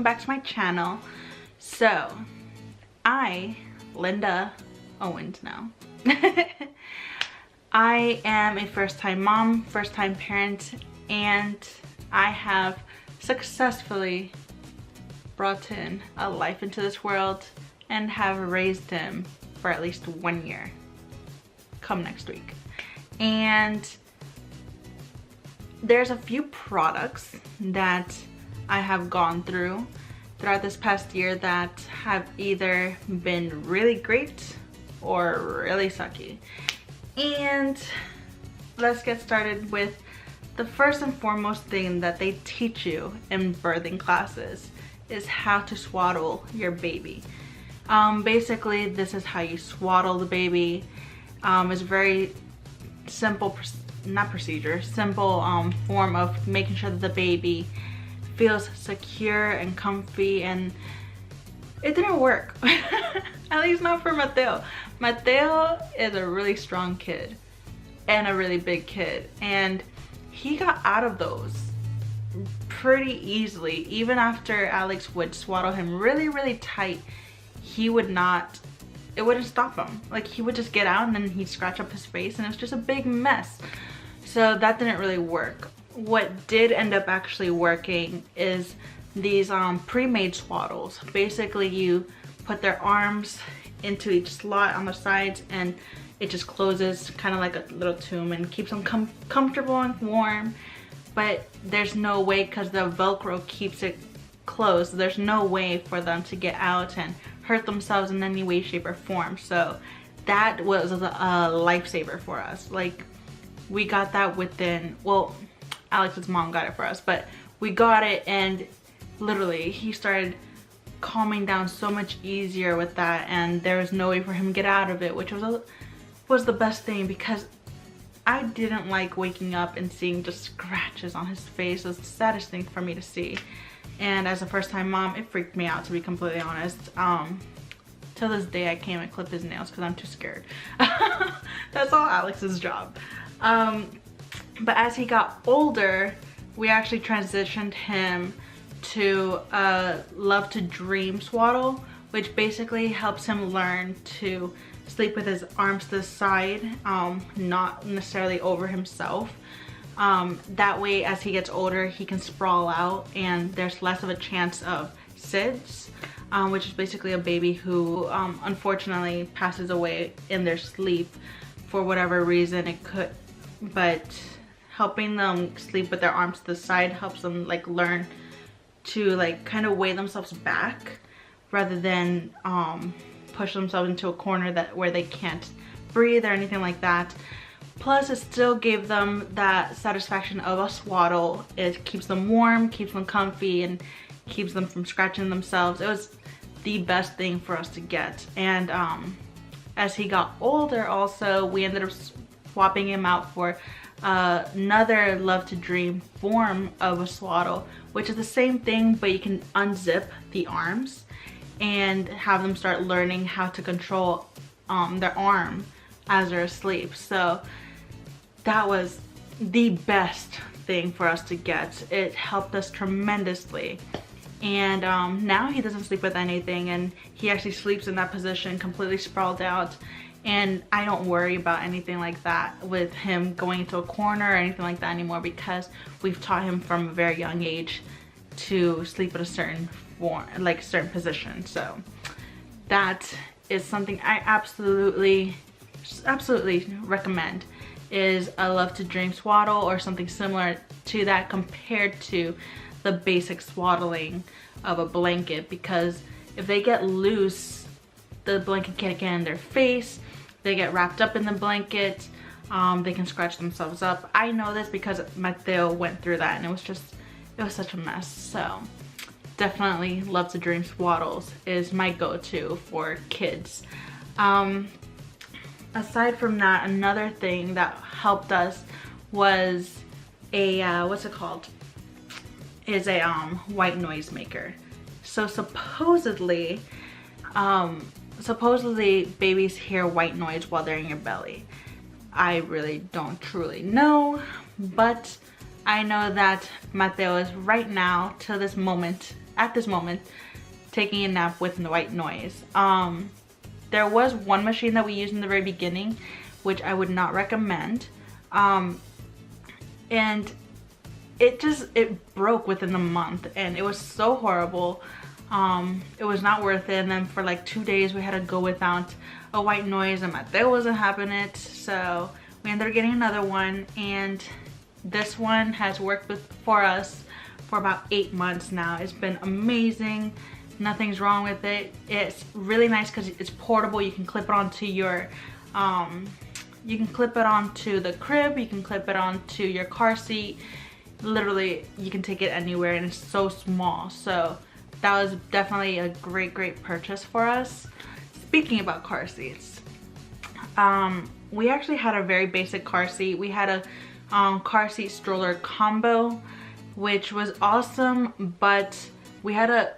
welcome back to my channel. So, Linda Owens now. I am a first-time mom, first-time parent, and I have successfully brought in a life into this world and have raised him for at least 1 year. Come next week. And there's a few products that I have gone through throughout this past year that have either been really great or really sucky. And let's get started with the first and foremost thing that they teach you in birthing classes is how to swaddle your baby. Basically, this is how you swaddle the baby. It's very simple, simple form of making sure that the baby feels secure and comfy, and it didn't work. At least not for Mateo. Mateo is a really strong kid and a really big kid, and he got out of those pretty easily. Even after Alex would swaddle him really tight, he would not, it wouldn't stop him. Like, he would just get out and then he'd scratch up his face and it was just a big mess. So that didn't really work. What did end up actually working is these pre-made swaddles. Basically, you put their arms into each slot on the sides and it just closes kind of like a little tomb and keeps them comfortable and warm. But there's no way, because the Velcro keeps it closed, there's no way for them to get out and hurt themselves in any way, shape, or form. So that was a lifesaver for us. Like, we got that within, well, Alex's mom got it for us, but we got it and literally he started calming down so much easier with that, and there was no way for him to get out of it, which was the best thing, because I didn't like waking up and seeing just scratches on his face. It was the saddest thing for me to see. And as a first-time mom, it freaked me out, to be completely honest. Till this day, I can't even clip his nails because I'm too scared. That's all Alex's job. But as he got older, we actually transitioned him to Love to Dream Swaddle, which basically helps him learn to sleep with his arms to the side, not necessarily over himself. That way, as he gets older, he can sprawl out and there's less of a chance of SIDS, which is basically a baby who unfortunately passes away in their sleep for whatever reason it could. But helping them sleep with their arms to the side helps them like learn to like kind of weigh themselves back rather than push themselves into a corner where they can't breathe or anything like that. Plus, it still gave them that satisfaction of a swaddle. It keeps them warm, keeps them comfy, and keeps them from scratching themselves. It was the best thing for us to get. And as he got older also, we ended up swapping him out for another Love to Dream form of a swaddle, which is the same thing, but you can unzip the arms and have them start learning how to control their arm as they're asleep. So that was the best thing for us to get. It helped us tremendously. And now he doesn't sleep with anything, and he actually sleeps in that position completely sprawled out. And I don't worry about anything like that with him going into a corner or anything like that anymore, because we've taught him from a very young age to sleep in a certain form, like a certain position. So that is something I absolutely recommend, is a Love to Dream Swaddle or something similar to that compared to the basic swaddling of a blanket, because if they get loose, the blanket can't get in their face, they get wrapped up in the blanket, they can scratch themselves up. I know this because Mateo went through that and it was such a mess. So definitely Love to Dream Swaddles is my go-to for kids. Aside from that, another thing that helped us was a what's it called, is a white noise maker. So supposedly babies hear white noise while they're in your belly. I really don't truly know, but I know that Mateo is right now, to this moment at this moment, taking a nap with white noise. There was one machine that we used in the very beginning, which I would not recommend. And it broke within a month, and it was so horrible. It was not worth it. And then for like 2 days we had to go without a white noise, and Mateo wasn't having it, so we ended up getting another one, and this one has worked for us for about 8 months now. It's been amazing. Nothing's wrong with it. It's really nice because it's portable. You can clip it onto your you can clip it onto the crib, you can clip it onto your car seat. Literally, you can take it anywhere, and it's so small. So that was definitely a great purchase for us. Speaking about car seats, we actually had a very basic car seat. We had a car seat stroller combo, which was awesome, but we had to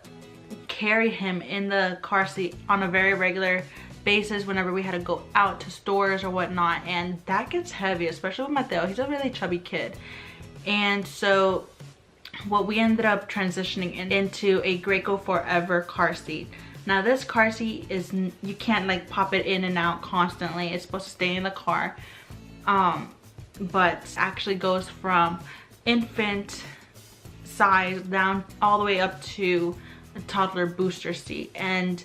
carry him in the car seat on a very regular basis whenever we had to go out to stores or whatnot, and that gets heavy, especially with Mateo. He's a really chubby kid. And so what we ended up transitioning into a Graco Forever car seat. Now this car seat is, you can't like pop it in and out constantly. It's supposed to stay in the car, but actually goes from infant size down all the way up to a toddler booster seat, and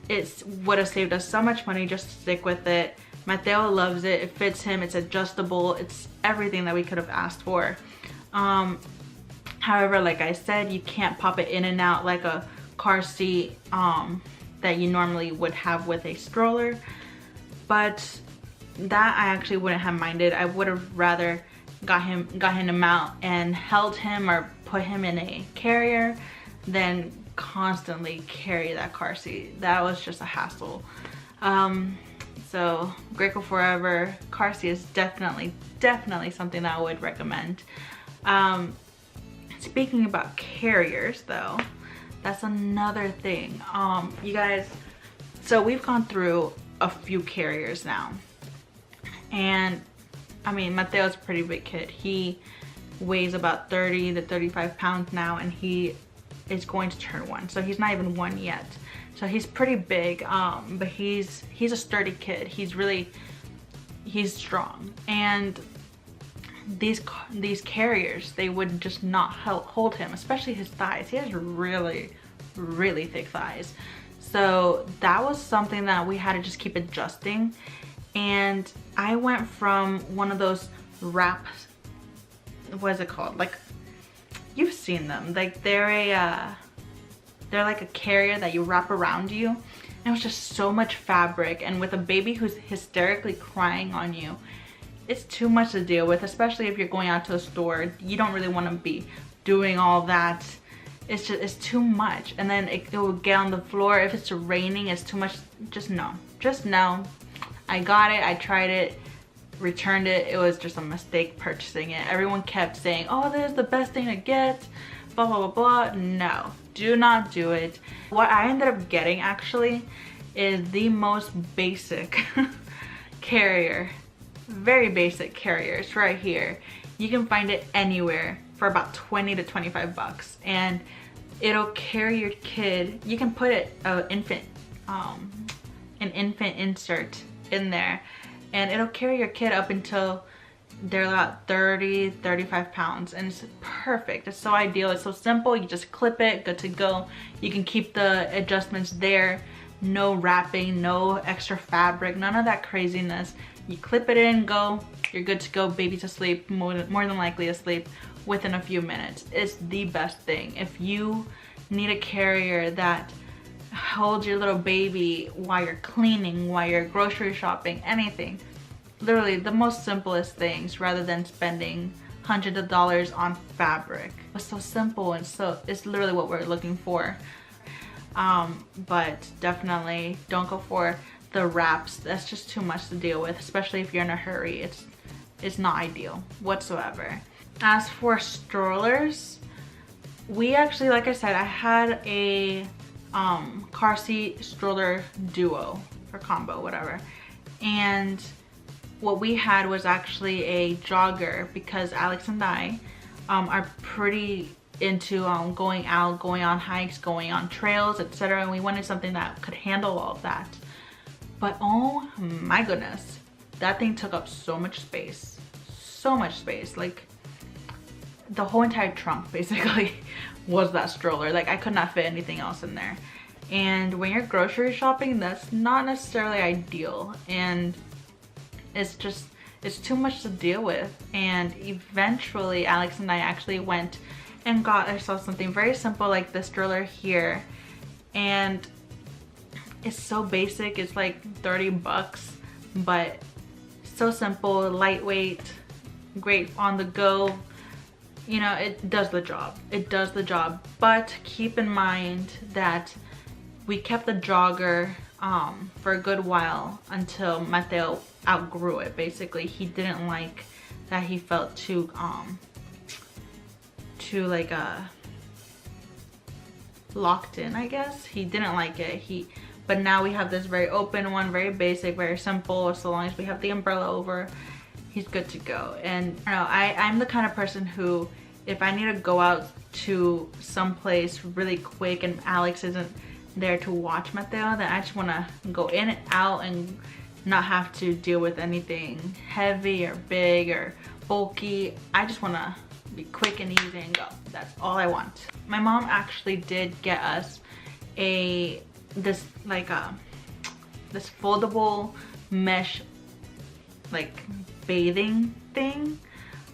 it would have saved us so much money just to stick with it. Mateo loves it. It fits him. It's adjustable. It's everything that we could have asked for. However, like I said, you can't pop it in and out like a car seat that you normally would have with a stroller. But that I actually wouldn't have minded. I would have rather got him out and held him or put him in a carrier than constantly carry that car seat. That was just a hassle. So Graco Forever car seat is definitely something that I would recommend. Speaking about carriers though, that's another thing. You guys, so we've gone through a few carriers now, and I mean, Mateo's a pretty big kid. He weighs about 30 to 35 pounds now, and he is going to turn 1, so he's not even 1 yet. So he's pretty big, but he's a sturdy kid. He's strong, and these carriers, they would just not hold him, especially his thighs. He has really thick thighs. So that was something that we had to just keep adjusting. And I went from one of those wraps, what is it called? Like, you've seen them. Like they're like a carrier that you wrap around you. And it was just so much fabric, and with a baby who's hysterically crying on you, it's too much to deal with, especially if you're going out to a store. You don't really want to be doing all that. It's too much. And then it will get on the floor. If it's raining, it's too much. Just no. I got it, I tried it, returned it. It was just a mistake purchasing it. Everyone kept saying, oh, this is the best thing to get, blah, blah, blah, blah. No, do not do it. What I ended up getting actually is the most basic carrier. Very basic carrier. It's right here. You can find it anywhere for about 20 to 25 bucks, and it'll carry your kid. You can put it an infant insert in there, and it'll carry your kid up until they're about 30-35 pounds, and it's perfect. It's so ideal. It's so simple. You just clip it, good to go. You can keep the adjustments there. No wrapping, no extra fabric, none of that craziness. You clip it in, go, you're good to go. Baby's asleep, more than likely asleep within a few minutes. It's the best thing. If you need a carrier that holds your little baby while you're cleaning, while you're grocery shopping, anything, literally the most simplest things, rather than spending hundreds of dollars on fabric. It's so simple, and it's literally what we're looking for. But definitely don't go for the wraps. That's just too much to deal with, especially if you're in a hurry. It's not ideal whatsoever. As for strollers, we actually, like I said, I had a car seat stroller duo or combo, whatever, and what we had was actually a jogger, because Alex and I are pretty into going out, going on hikes, going on trails, etc. And we wanted something that could handle all of that. But oh my goodness, that thing took up so much space. So much space. Like the whole entire trunk basically was that stroller. Like I could not fit anything else in there. And when you're grocery shopping, that's not necessarily ideal. And it's too much to deal with. And eventually Alex and I actually went and got ourselves something very simple like this stroller here. And it's so basic, it's like 30 bucks, but so simple, lightweight, great on the go. You know, it does the job. It does the job. But keep in mind that we kept the jogger for a good while until Mateo outgrew it. Basically, he didn't like that. He felt too like locked in, I guess. He didn't like it. But now we have this very open one, very basic, very simple. So long as we have the umbrella over, he's good to go. And you know, I'm the kind of person who, if I need to go out to some place really quick and Alex isn't there to watch Mateo, then I just want to go in and out and not have to deal with anything heavy or big or bulky. I just want to be quick and easy and go. That's all I want. My mom actually did get us this foldable mesh like bathing thing.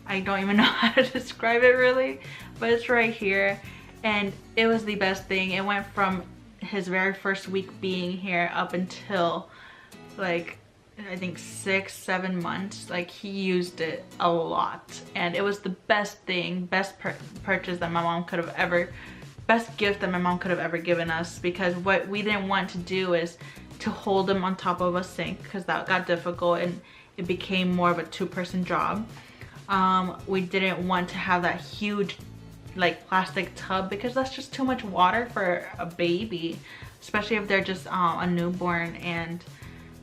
I don't even know how to describe it really, but it's right here. And it was the best thing. It went from his very first week being here up until like I think 6-7 months. Like he used it a lot, and it was the best thing, best purchase that my mom could have ever, best gift that my mom could have ever given us. Because what we didn't want to do is to hold him on top of a sink, because that got difficult and it became more of a two-person job. We didn't want to have that huge like plastic tub, because that's just too much water for a baby, especially if they're just a newborn. And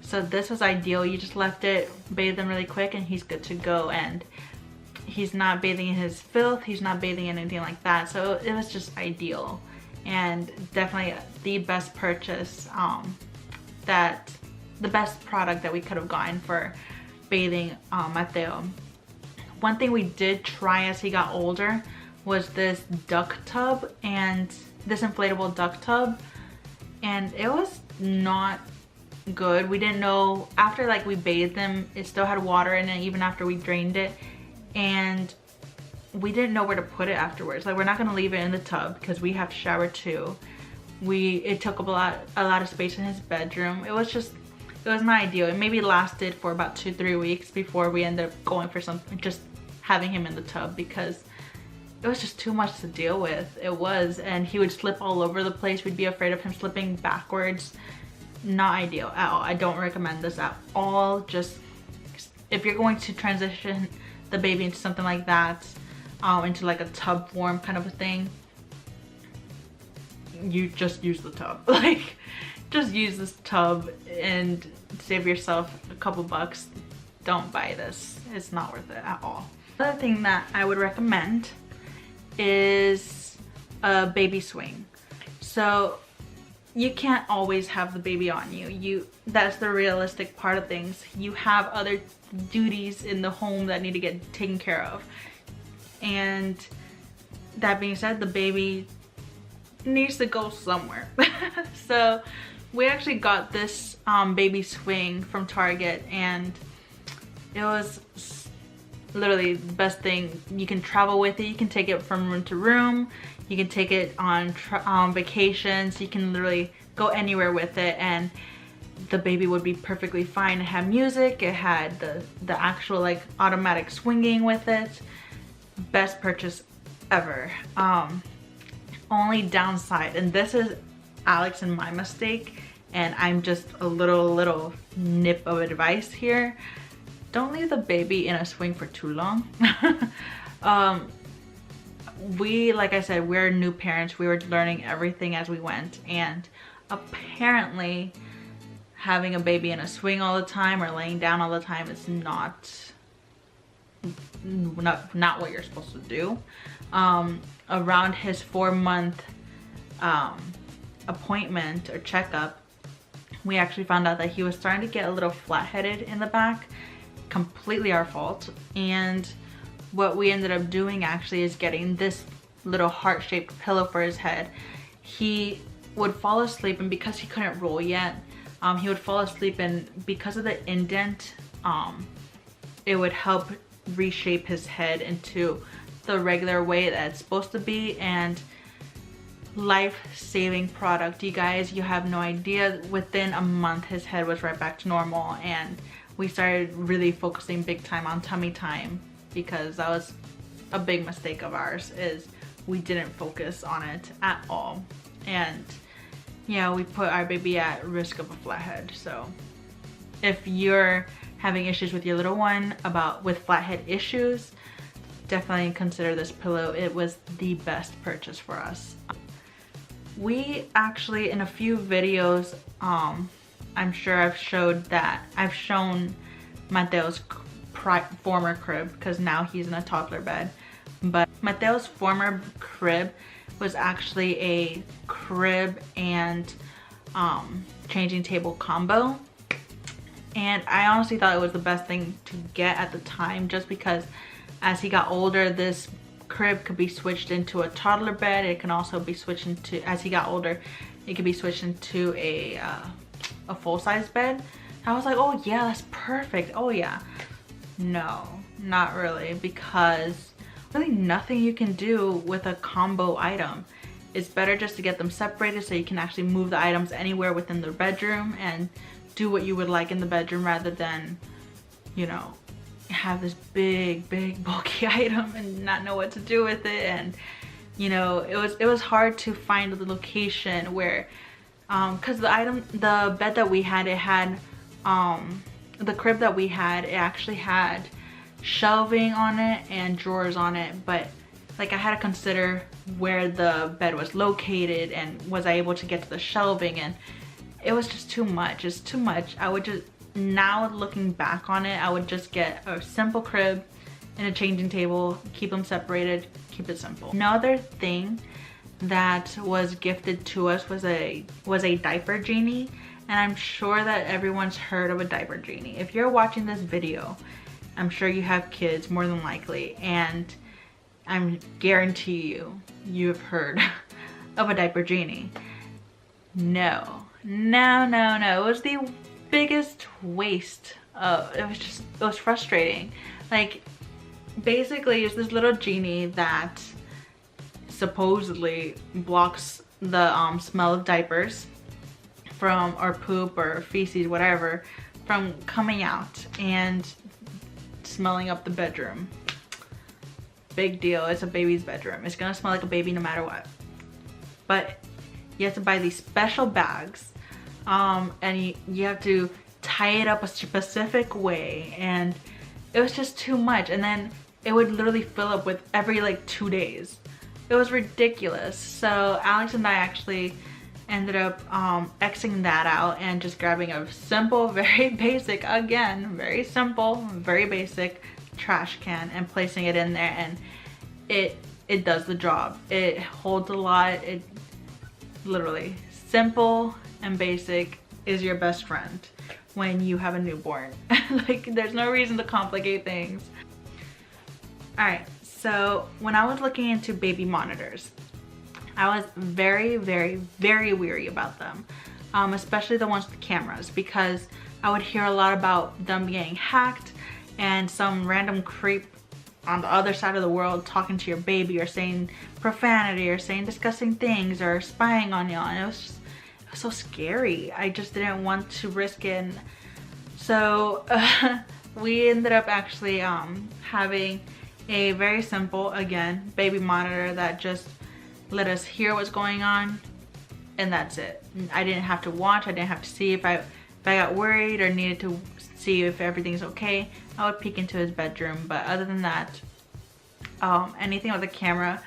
so this was ideal. You just left it, bathe them really quick, and he's good to go. And he's not bathing in his filth, he's not bathing in anything like that. So it was just ideal, and definitely the best purchase, the best product that we could have gotten for bathing Mateo. One thing we did try as he got older was this duck tub, and this inflatable duck tub, and it was not good. We didn't know, after like we bathed him, it still had water in it even after we drained it, and we didn't know where to put it afterwards. Like, we're not gonna leave it in the tub because we have to shower too. It took up a lot of space in his bedroom. It was not ideal. It maybe lasted for about 2-3 weeks before we ended up going for something, just having him in the tub, because it was just too much to deal with. It was, and he would slip all over the place. We'd be afraid of him slipping backwards. Not ideal at all. I don't recommend this at all. Just if you're going to transition the baby into something like that, into like a tub form kind of a thing, you just use the tub. Like, just use this tub and save yourself a couple bucks. Don't buy this. It's not worth it at all. Another thing that I would recommend is a baby swing. So you can't always have the baby on you. That's the realistic part of things. You have other duties in the home that need to get taken care of. And that being said, the baby needs to go somewhere. So we actually got this baby swing from Target, and it was literally the best thing. You can travel with it. You can take it from room to room. You can take it on vacations. You can literally go anywhere with it, and the baby would be perfectly fine. It had music. It had the actual like automatic swinging with it. Best purchase ever. Only downside, and this is Alex and my mistake, and I'm just a little nip of advice here. Don't leave the baby in a swing for too long. Like I said, we're new parents. We were learning everything as we went, and apparently having a baby in a swing all the time or laying down all the time is not not what you're supposed to do. Around his 4-month appointment or checkup, we actually found out that he was starting to get a little flat-headed in the back. Completely our fault. And what we ended up doing actually is getting this little heart-shaped pillow for his head. He would fall asleep, and because he couldn't roll yet, he would fall asleep, and because of the indent, it would help reshape his head into the regular way that it's supposed to be. And life-saving product, you guys, you have no idea. Within a month his head was right back to normal, and we started really focusing big time on tummy time, because that was a big mistake of ours, is we didn't focus on it at all. And yeah, we put our baby at risk of a flathead. So if you're having issues with your little one with flathead issues, definitely consider this pillow. It was the best purchase for us. We actually, in a few videos, I'm sure I've shown Mateo's former crib, because now he's in a toddler bed. But Mateo's former crib was actually a crib and changing table combo. And I honestly thought it was the best thing to get at the time, just because as he got older, this crib could be switched into a toddler bed. It can also be switched into, as he got older, it could be switched into a full-size bed. I was like, oh yeah, that's perfect. Oh yeah. No, not really, because really nothing you can do with a combo item. It's better just to get them separated so you can actually move the items anywhere within the bedroom and do what you would like in the bedroom, rather than, you know, have this big bulky item and not know what to do with it. And you know, it was hard to find the location where because the bed that we had, it had the crib that we had, it actually had shelving on it and drawers on it, but like I had to consider where the bed was located and was I able to get to the shelving, and it was just too much. It's too much. I would just, now looking back on it, I would just get a simple crib and a changing table, keep them separated, keep it simple. Another thing that was gifted to us was a diaper genie, and I'm sure that everyone's heard of a diaper genie. If you're watching this video, I'm sure you have kids, more than likely, and I guarantee you've heard of a diaper genie. No. It was the biggest waste of, it was frustrating. Like, basically it's this little genie that supposedly blocks the smell of diapers from, or poop or feces, whatever, from coming out and smelling up the bedroom. Big deal. It's a baby's bedroom. It's gonna smell like a baby no matter what. But you have to buy these special bags, and you have to tie it up a specific way, and it was just too much. And then it would literally fill up with every like 2 days. It was ridiculous. So Alex and I actually ended up Xing that out and just grabbing a simple, very basic, again, very simple, very basic trash can and placing it in there, and it does the job. It holds a lot. It literally, simple and basic is your best friend when you have a newborn. Like, there's no reason to complicate things. All right, so when I was looking into baby monitors, I was very weary about them, especially the ones with cameras, because I would hear a lot about them getting hacked and some random creep on the other side of the world talking to your baby or saying profanity or saying disgusting things or spying on you, and it was so scary. I just didn't want to risk it. So we ended up actually having a very simple, again, baby monitor that just let us hear what's going on, and that's it. I didn't have to watch. I didn't have to see if I got worried or needed to see if everything's okay. I would peek into his bedroom, but other than that, anything with a camera,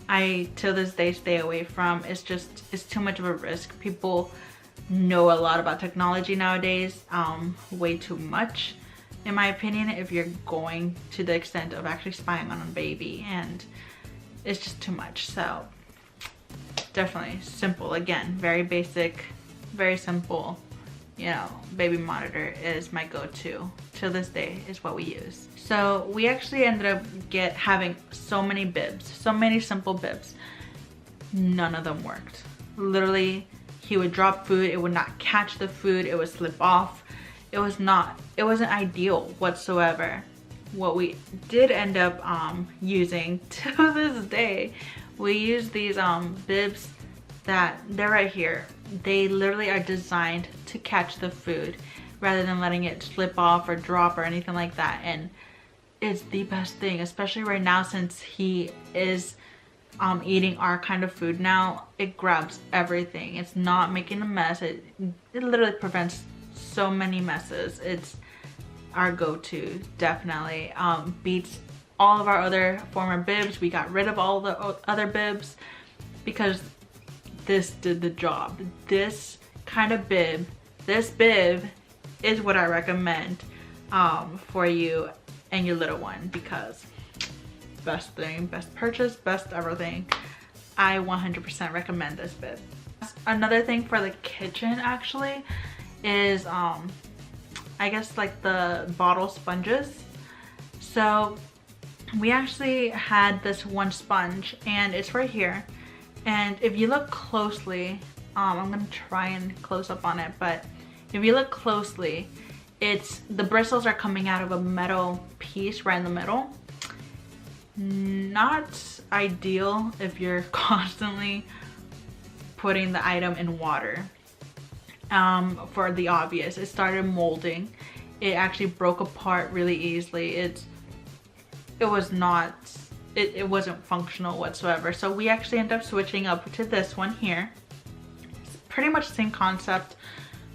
I till this day stay away from. It's too much of a risk. People know a lot about technology nowadays, way too much, in my opinion, if you're going to the extent of actually spying on a baby, and it's just too much. So definitely simple. Again, very basic, very simple, you know, baby monitor is my go-to till this day, is what we use. So we actually ended up having so many bibs, so many simple bibs. None of them worked. Literally, he would drop food, it would not catch the food, it would slip off. It wasn't ideal whatsoever. What we did end up using to this day, we use these bibs that they're right here. They literally are designed to catch the food rather than letting it slip off or drop or anything like that. And it's the best thing, especially right now since he is eating our kind of food now. It grabs everything. It's not making a mess. It literally prevents so many messes. It's our go-to, definitely. Beats all of our other former bibs. We got rid of all the other bibs because this did the job. This kind of bib, this bib is what I recommend for you and your little one, because best thing, best purchase, best everything. I 100% recommend this bib. Another thing for the kitchen actually is I guess like the bottle sponges. So we actually had this one sponge and it's right here, and if you look closely, I'm gonna try and close up on it, but if you look closely, the bristles are coming out of a metal piece right in the middle. Not ideal if you're constantly putting the item in water. For the obvious, it started molding. It actually broke apart really easily. It wasn't functional whatsoever. So we actually ended up switching up to this one here. It's pretty much the same concept.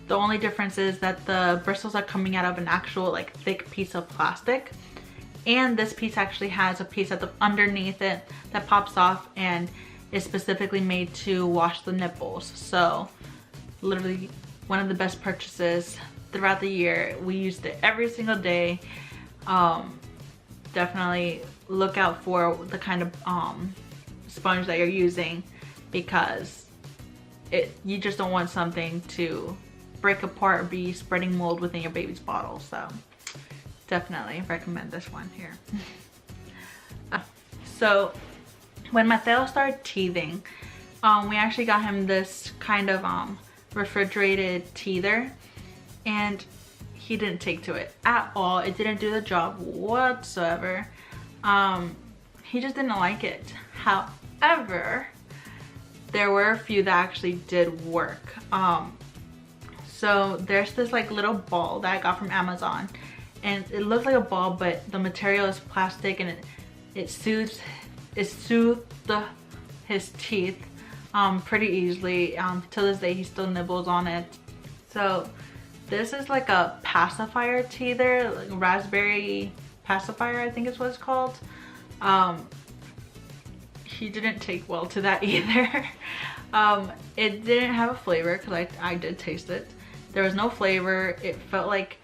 The only difference is that the bristles are coming out of an actual like thick piece of plastic, and this piece actually has a piece at the underneath it that pops off and is specifically made to wash the nipples. So literally one of the best purchases throughout the year. We used it every single day. Definitely look out for the kind of sponge that you're using, because you just don't want something to break apart or be spreading mold within your baby's bottle. So definitely recommend this one here. So when Mateo started teething, we actually got him this kind of refrigerated teether, and he didn't take to it at all. It didn't do the job whatsoever. He just didn't like it. However, there were a few that actually did work. So there's this like little ball that I got from Amazon, and it looks like a ball, but the material is plastic, and it soothed his teeth pretty easily. To this day he still nibbles on it. So this is like a pacifier teether, like raspberry pacifier, I think is what it's called. He didn't take well to that either. It didn't have a flavor because I did taste it. There was no flavor. It felt like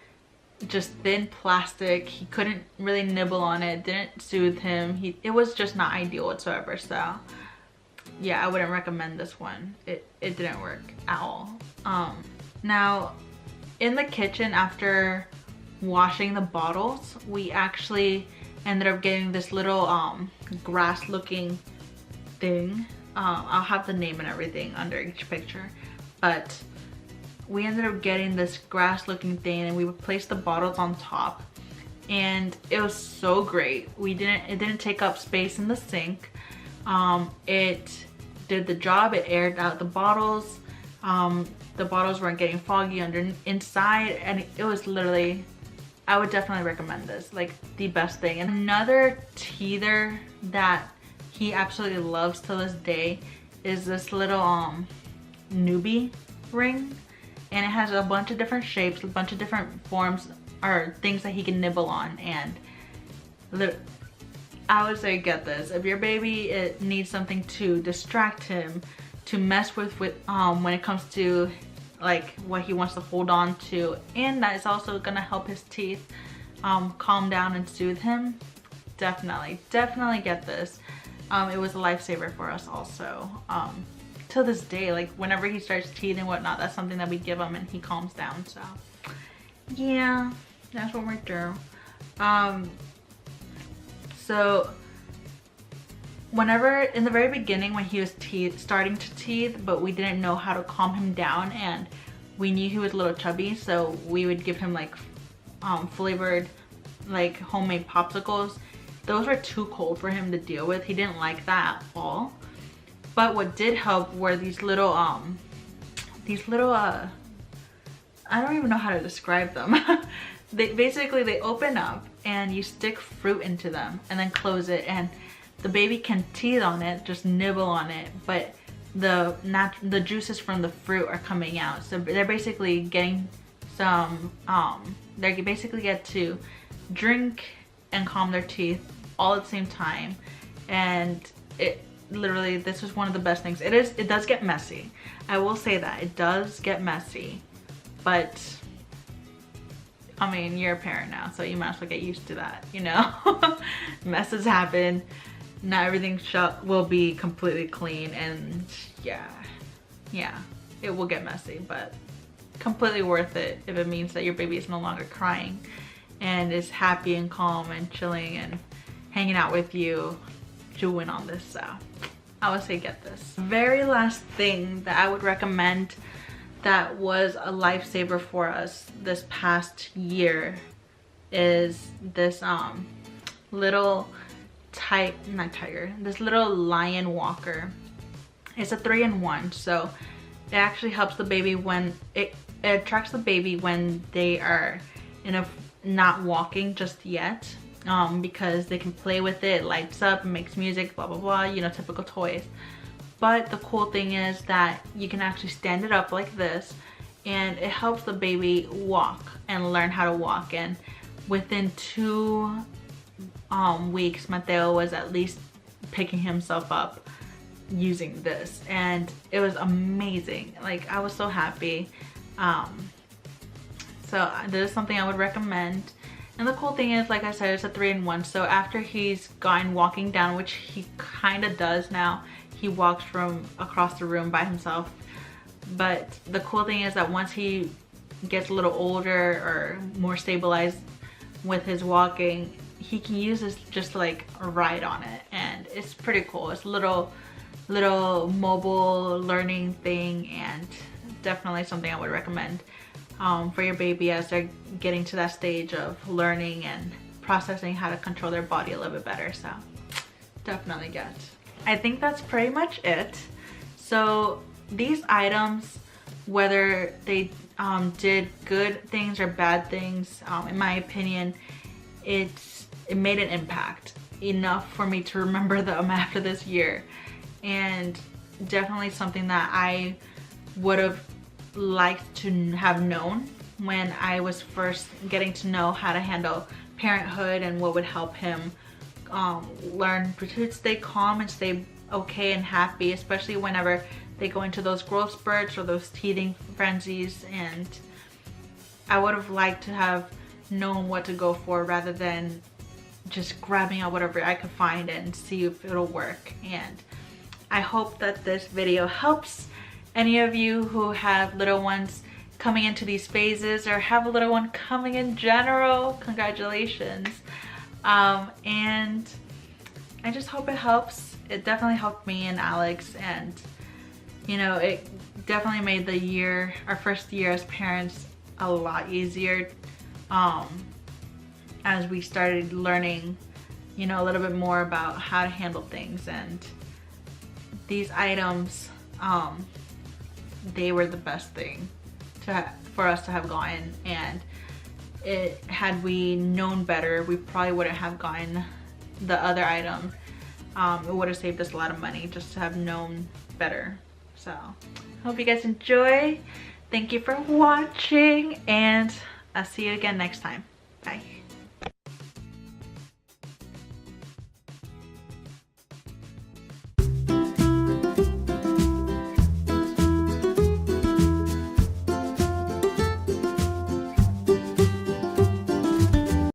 just thin plastic. He couldn't really nibble on it. It didn't soothe him. It was just not ideal whatsoever. So yeah, I wouldn't recommend this one. It didn't work at all. Now in the kitchen, after washing the bottles, we actually ended up getting this little grass looking thing. I'll have the name and everything under each picture, but we ended up getting this grass looking thing, and we would place the bottles on top, and it was so great. It didn't take up space in the sink. It did the job. It aired out the bottles. The bottles weren't getting foggy inside, and it was literally, I would definitely recommend this, like the best thing. And another teether that he absolutely loves to this day is this little Nuby ring, and it has a bunch of different shapes, a bunch of different forms or things that he can nibble on. And I would say get this if your baby needs something to distract him, to mess with when it comes to like what he wants to hold on to, and that is also gonna help his teeth. calm down and soothe him, definitely get this. It was a lifesaver for us also. To this day, like whenever he starts teething and whatnot, that's something that we give him and he calms down. So yeah, that's what we're doing. So whenever in the very beginning when he was starting to teeth, but we didn't know how to calm him down, and we knew he was a little chubby, so we would give him like flavored like homemade popsicles. Those were too cold for him to deal with. He didn't like that at all. But what did help were these little I don't even know how to describe them. They open up and you stick fruit into them and then close it, and the baby can teeth on it, just nibble on it, but the juices from the fruit are coming out. So they're basically getting some they basically get to drink and calm their teeth all at the same time. And it literally, this is one of the best things. It does get messy, I will say that it does get messy, but I mean, you're a parent now, so you might as well get used to that, you know. Messes happen. Not everything will be completely clean, and yeah, it will get messy, but completely worth it if it means that your baby is no longer crying and is happy and calm and chilling and hanging out with you, chewing on this. So I would say get this. Very last thing that I would recommend that was a lifesaver for us this past year is this little this little lion walker. It's a 3-in-1, so it actually helps the baby when it attracts the baby when they are not walking just yet, because they can play with it, lights up, makes music, blah blah blah, you know, typical toys. But the cool thing is that you can actually stand it up like this, and it helps the baby walk and learn how to walk. And within 2 weeks, Mateo was at least picking himself up using this, and it was amazing. Like, I was so happy. So this is something I would recommend. And the cool thing is, like I said, it's a 3-in-1. So after he's gone walking down, which he kind of does now, he walks from across the room by himself. But the cool thing is that once he gets a little older or more stabilized with his walking, he can use this just like a ride on it, and it's pretty cool. It's a little mobile learning thing, and definitely something I would recommend for your baby as they're getting to that stage of learning and processing how to control their body a little bit better. So definitely get. I think that's pretty much it. So these items, whether they did good things or bad things, in my opinion, it made an impact enough for me to remember them after this year, and definitely something that I would have liked to have known when I was first getting to know how to handle parenthood and what would help him learn to stay calm and stay okay and happy, especially whenever they go into those growth spurts or those teething frenzies. And I would have liked to have known what to go for rather than just grabbing out whatever I could find and see if it'll work. And I hope that this video helps any of you who have little ones coming into these phases or have a little one coming in general. Congratulations. And I just hope it helps. It definitely helped me and Alex, and you know, it definitely made the year, our first year as parents, a lot easier, as we started learning, you know, a little bit more about how to handle things. And these items, they were the best thing for us to have gotten. And had we known better, we probably wouldn't have gotten the other item. It would have saved us a lot of money just to have known better. So hope you guys enjoy. Thank you for watching, and I'll see you again next time. Bye.